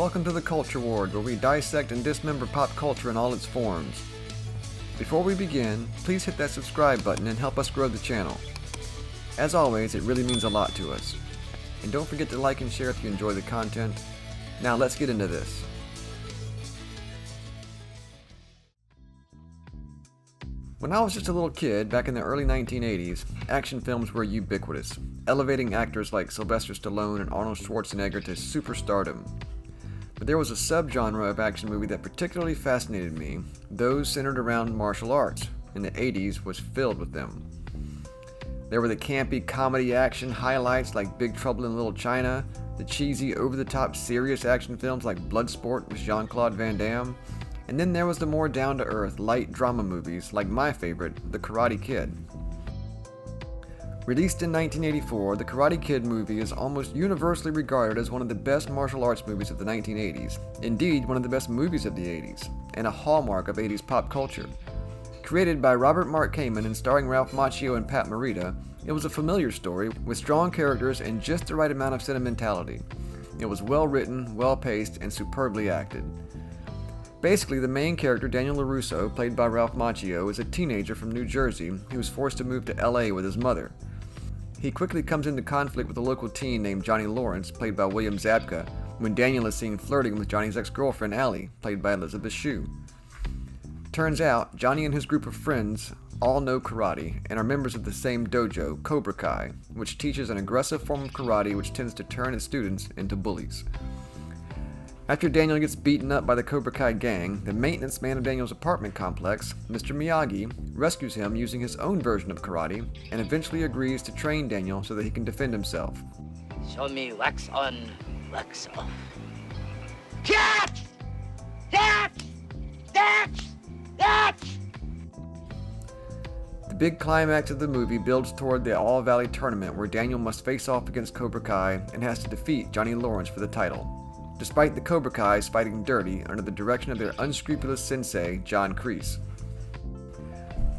Welcome to the Culture Ward, where we dissect and dismember pop culture in all its forms. Before we begin, please hit that subscribe button and help us grow the channel. As always, it really means a lot to us. And don't forget to like and share if you enjoy the content. Now let's get into this. When I was just a little kid, back in the early 1980s, action films were ubiquitous, elevating actors like Sylvester Stallone and Arnold Schwarzenegger to superstardom. But there was a subgenre of action movie that particularly fascinated me. Those centered around martial arts, and the 80s was filled with them. There were the campy comedy action highlights like Big Trouble in Little China, the cheesy over-the-top serious action films like Bloodsport with Jean-Claude Van Damme, and then there was the more down-to-earth, light drama movies like my favorite, The Karate Kid. Released in 1984, The Karate Kid movie is almost universally regarded as one of the best martial arts movies of the 1980s, indeed one of the best movies of the 80s, and a hallmark of 80s pop culture. Created by Robert Mark Kamen and starring Ralph Macchio and Pat Morita, it was a familiar story with strong characters and just the right amount of sentimentality. It was well written, well paced, and superbly acted. Basically, the main character, Daniel LaRusso, played by Ralph Macchio, is a teenager from New Jersey who is forced to move to LA with his mother. He quickly comes into conflict with a local teen named Johnny Lawrence, played by William Zabka, when Daniel is seen flirting with Johnny's ex-girlfriend Allie, played by Elizabeth Shue. Turns out, Johnny and his group of friends all know karate and are members of the same dojo, Cobra Kai, which teaches an aggressive form of karate which tends to turn its students into bullies. After Daniel gets beaten up by the Cobra Kai gang, the maintenance man of Daniel's apartment complex, Mr. Miyagi, rescues him using his own version of karate and eventually agrees to train Daniel so that he can defend himself. Show me wax on, wax off. Catch! Catch! Catch! Catch! The big climax of the movie builds toward the All Valley tournament where Daniel must face off against Cobra Kai and has to defeat Johnny Lawrence for the title, despite the Cobra Kai's fighting dirty under the direction of their unscrupulous sensei, John Kreese.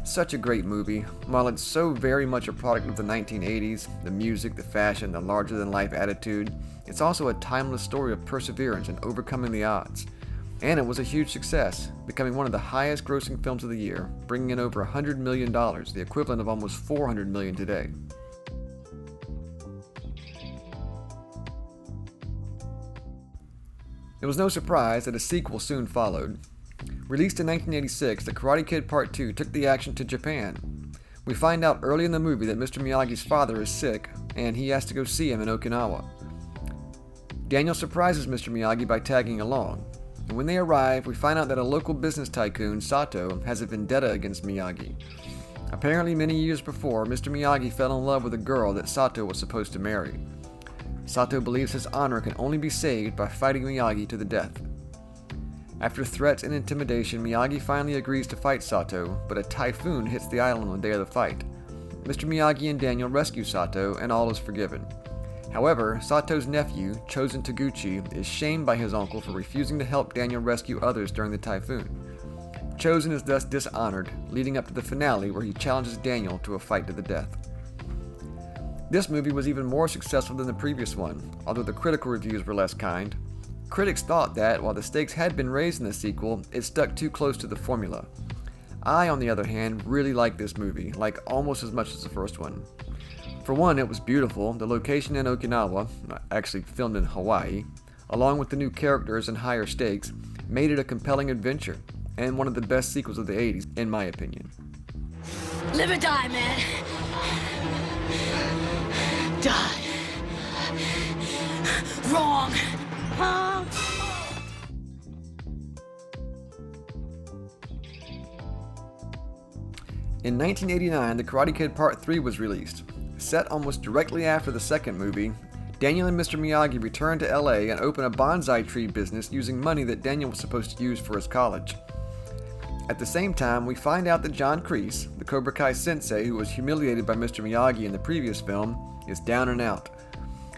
Such a great movie. While it's so very much a product of the 1980s, the music, the fashion, the larger-than-life attitude, it's also a timeless story of perseverance and overcoming the odds. And it was a huge success, becoming one of the highest-grossing films of the year, bringing in over $100 million, the equivalent of almost $400 million today. It was no surprise that a sequel soon followed. Released in 1986, The Karate Kid Part 2 took the action to Japan. We find out early in the movie that Mr. Miyagi's father is sick, and he has to go see him in Okinawa. Daniel surprises Mr. Miyagi by tagging along, and when they arrive, we find out that a local business tycoon, Sato, has a vendetta against Miyagi. Apparently many years before, Mr. Miyagi fell in love with a girl that Sato was supposed to marry. Sato believes his honor can only be saved by fighting Miyagi to the death. After threats and intimidation, Miyagi finally agrees to fight Sato, but a typhoon hits the island on the day of the fight. Mr. Miyagi and Daniel rescue Sato, and all is forgiven. However, Sato's nephew, Chosen Taguchi, is shamed by his uncle for refusing to help Daniel rescue others during the typhoon. Chosen is thus dishonored, leading up to the finale where he challenges Daniel to a fight to the death. This movie was even more successful than the previous one, although the critical reviews were less kind. Critics thought that, while the stakes had been raised in the sequel, it stuck too close to the formula. I, on the other hand, really liked this movie, like almost as much as the first one. For one, it was beautiful. The location in Okinawa, actually filmed in Hawaii, along with the new characters and higher stakes, made it a compelling adventure, and one of the best sequels of the 80s, in my opinion. Live or die, man. Die. Wrong. Huh? In 1989, The Karate Kid Part 3 was released. Set almost directly after the second movie, Daniel and Mr. Miyagi return to LA and open a bonsai tree business using money that Daniel was supposed to use for his college. At the same time, we find out that John Kreese, the Cobra Kai sensei who was humiliated by Mr. Miyagi in the previous film, is down and out.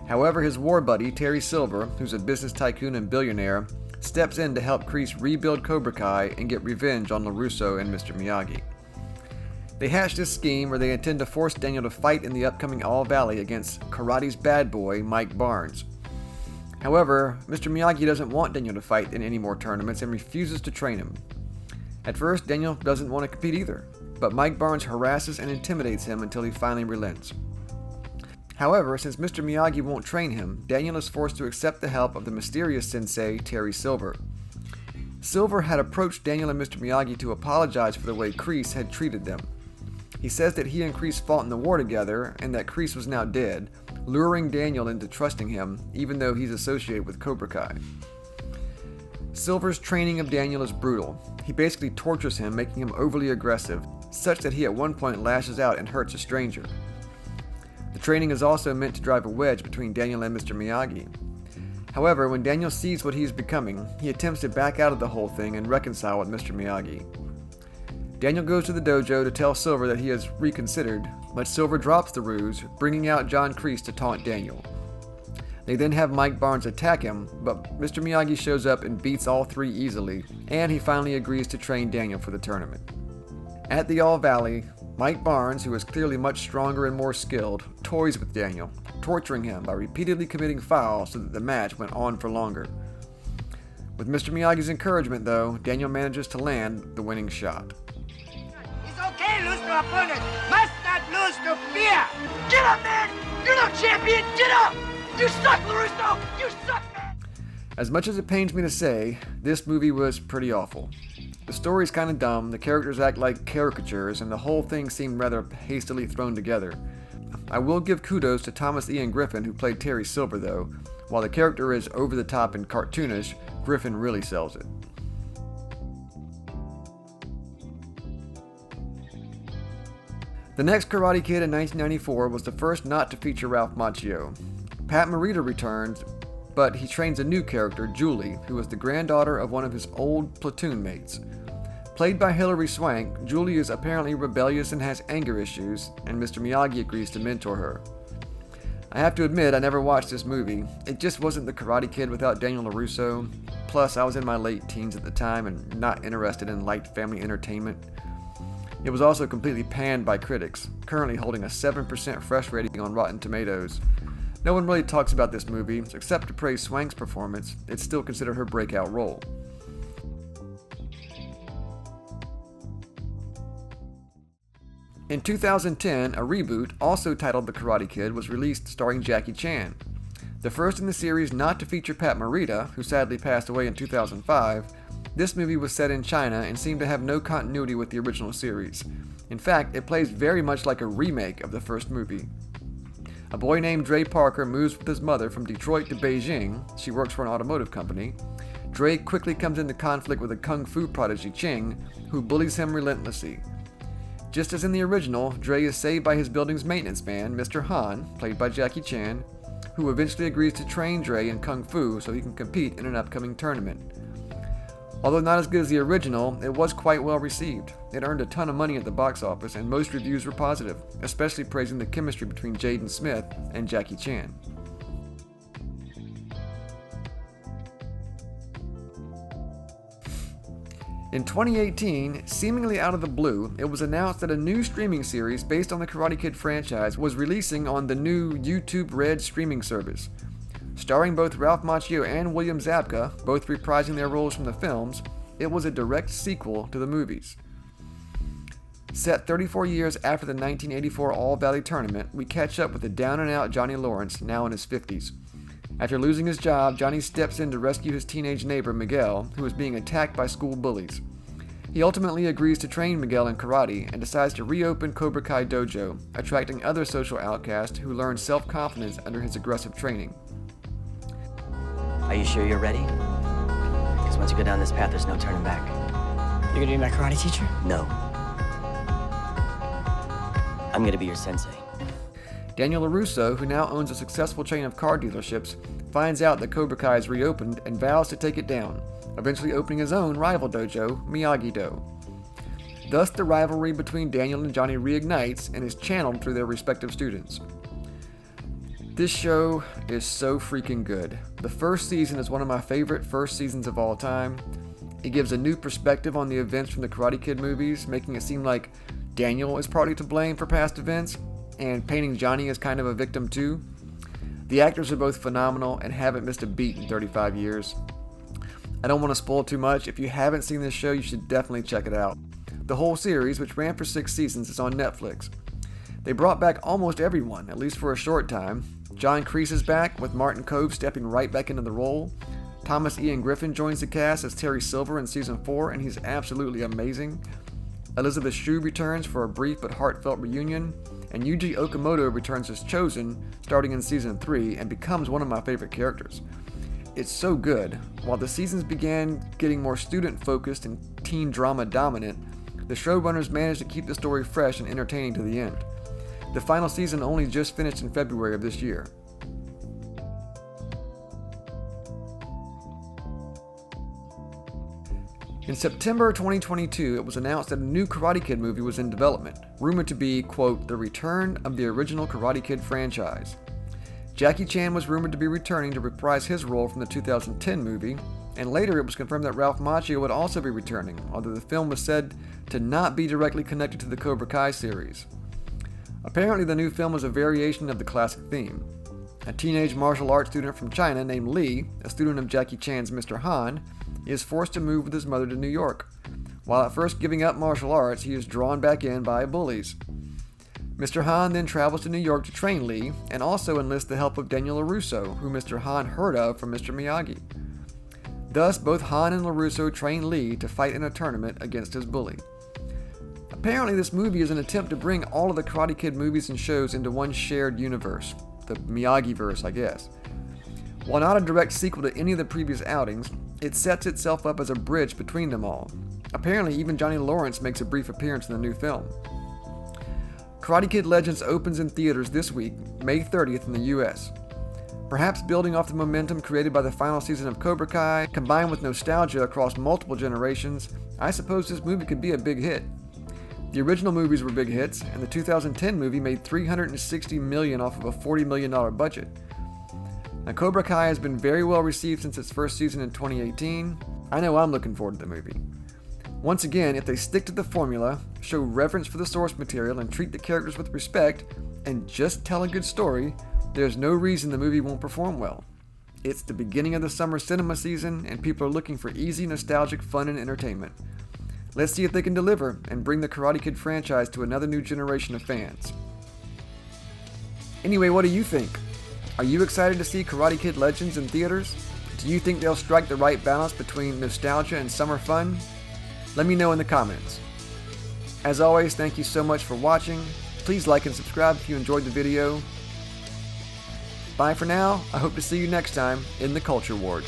However, his war buddy, Terry Silver, who's a business tycoon and billionaire, steps in to help Kreese rebuild Cobra Kai and get revenge on LaRusso and Mr. Miyagi. They hatch this scheme where they intend to force Daniel to fight in the upcoming All Valley against karate's bad boy, Mike Barnes. However, Mr. Miyagi doesn't want Daniel to fight in any more tournaments and refuses to train him. At first, Daniel doesn't want to compete either, but Mike Barnes harasses and intimidates him until he finally relents. However, since Mr. Miyagi won't train him, Daniel is forced to accept the help of the mysterious sensei, Terry Silver. Silver had approached Daniel and Mr. Miyagi to apologize for the way Kreese had treated them. He says that he and Kreese fought in the war together and that Kreese was now dead, luring Daniel into trusting him, even though he's associated with Cobra Kai. Silver's training of Daniel is brutal. He basically tortures him, making him overly aggressive, such that he at one point lashes out and hurts a stranger. The training is also meant to drive a wedge between Daniel and Mr. Miyagi. However, when Daniel sees what he is becoming, he attempts to back out of the whole thing and reconcile with Mr. Miyagi. Daniel goes to the dojo to tell Silver that he has reconsidered, but Silver drops the ruse, bringing out John Kreese to taunt Daniel. They then have Mike Barnes attack him, but Mr. Miyagi shows up and beats all three easily, and he finally agrees to train Daniel for the tournament. At the All Valley, Mike Barnes, who is clearly much stronger and more skilled, toys with Daniel, torturing him by repeatedly committing fouls so that the match went on for longer. With Mr. Miyagi's encouragement, though, Daniel manages to land the winning shot. It's okay, lose to opponent. Must not lose to fear. Get up, man! You're no champion! Get up! You suck, LaRusso! You suck, man! As much as it pains me to say, this movie was pretty awful. The story's kinda dumb, the characters act like caricatures, and the whole thing seemed rather hastily thrown together. I will give kudos to Thomas Ian Griffin, who played Terry Silver, though. While the character is over the top and cartoonish, Griffin really sells it. The next Karate Kid in 1994 was the first not to feature Ralph Macchio. Pat Morita returns, but he trains a new character, Julie, who is the granddaughter of one of his old platoon mates. Played by Hilary Swank, Julie is apparently rebellious and has anger issues, and Mr. Miyagi agrees to mentor her. I have to admit, I never watched this movie. It just wasn't the Karate Kid without Daniel LaRusso. Plus, I was in my late teens at the time and not interested in light family entertainment. It was also completely panned by critics, currently holding a 7% fresh rating on Rotten Tomatoes. No one really talks about this movie, except to praise Swank's performance. It's still considered her breakout role. In 2010, a reboot, also titled The Karate Kid, was released starring Jackie Chan. The first in the series not to feature Pat Morita, who sadly passed away in 2005, this movie was set in China and seemed to have no continuity with the original series. In fact, it plays very much like a remake of the first movie. A boy named Dre Parker moves with his mother from Detroit to Beijing. She works for an automotive company. Dre quickly comes into conflict with a kung fu prodigy, Ching, who bullies him relentlessly. Just as in the original, Dre is saved by his building's maintenance man, Mr. Han, played by Jackie Chan, who eventually agrees to train Dre in kung fu so he can compete in an upcoming tournament. Although not as good as the original, it was quite well received. It earned a ton of money at the box office, and most reviews were positive, especially praising the chemistry between Jaden Smith and Jackie Chan. In 2018, seemingly out of the blue, it was announced that a new streaming series based on the Karate Kid franchise was releasing on the new YouTube Red streaming service. Starring both Ralph Macchio and William Zabka, both reprising their roles from the films, it was a direct sequel to the movies. Set 34 years after the 1984 All Valley Tournament, we catch up with the down-and-out Johnny Lawrence, now in his 50s. After losing his job, Johnny steps in to rescue his teenage neighbor, Miguel, who is being attacked by school bullies. He ultimately agrees to train Miguel in karate and decides to reopen Cobra Kai dojo, attracting other social outcasts who learn self-confidence under his aggressive training. Are you sure you're ready? Because once you go down this path, there's no turning back. You're gonna be my karate teacher? No. I'm gonna be your sensei. Daniel LaRusso, who now owns a successful chain of car dealerships, finds out that Cobra Kai is reopened and vows to take it down, eventually opening his own rival dojo, Miyagi-Do. Thus, the rivalry between Daniel and Johnny reignites and is channeled through their respective students. This show is so freaking good. The first season is one of my favorite first seasons of all time. It gives a new perspective on the events from the Karate Kid movies, making it seem like Daniel is partly to blame for past events, and painting Johnny as kind of a victim too. The actors are both phenomenal and haven't missed a beat in 35 years. I don't want to spoil too much. If you haven't seen this show, you should definitely check it out. The whole series, which ran for 6 seasons, is on Netflix. They brought back almost everyone, at least for a short time. John Kreese is back, with Martin Kove stepping right back into the role. Thomas Ian Griffin joins the cast as Terry Silver in Season 4, and he's absolutely amazing. Elizabeth Shue returns for a brief but heartfelt reunion, and Yuji Okamoto returns as Chosen, starting in Season 3, and becomes one of my favorite characters. It's so good. While the seasons began getting more student-focused and teen drama dominant, the showrunners managed to keep the story fresh and entertaining to the end. The final season only just finished in February of this year. In September 2022, it was announced that a new Karate Kid movie was in development, rumored to be, quote, the return of the original Karate Kid franchise. Jackie Chan was rumored to be returning to reprise his role from the 2010 movie, and later it was confirmed that Ralph Macchio would also be returning, although the film was said to not be directly connected to the Cobra Kai series. Apparently, the new film is a variation of the classic theme. A teenage martial arts student from China named Lee, a student of Jackie Chan's Mr. Han, is forced to move with his mother to New York. While at first giving up martial arts, he is drawn back in by bullies. Mr. Han then travels to New York to train Lee, and also enlists the help of Daniel LaRusso, who Mr. Han heard of from Mr. Miyagi. Thus, both Han and LaRusso train Lee to fight in a tournament against his bully. Apparently, this movie is an attempt to bring all of the Karate Kid movies and shows into one shared universe, the Miyagi-verse, I guess. While not a direct sequel to any of the previous outings, it sets itself up as a bridge between them all. Apparently, even Johnny Lawrence makes a brief appearance in the new film. Karate Kid Legends opens in theaters this week, May 30th in the US. Perhaps building off the momentum created by the final season of Cobra Kai, combined with nostalgia across multiple generations, I suppose this movie could be a big hit. The original movies were big hits, and the 2010 movie made $360 million off of a $40 million budget. Now, Cobra Kai has been very well received since its first season in 2018. I know I'm looking forward to the movie. Once again, if they stick to the formula, show reverence for the source material and treat the characters with respect, and just tell a good story, there's no reason the movie won't perform well. It's the beginning of the summer cinema season, and people are looking for easy, nostalgic fun and entertainment. Let's see if they can deliver and bring the Karate Kid franchise to another new generation of fans. Anyway, what do you think? Are you excited to see Karate Kid Legends in theaters? Do you think they'll strike the right balance between nostalgia and summer fun? Let me know in the comments. As always, thank you so much for watching. Please like and subscribe if you enjoyed the video. Bye for now. I hope to see you next time in the Culture Ward.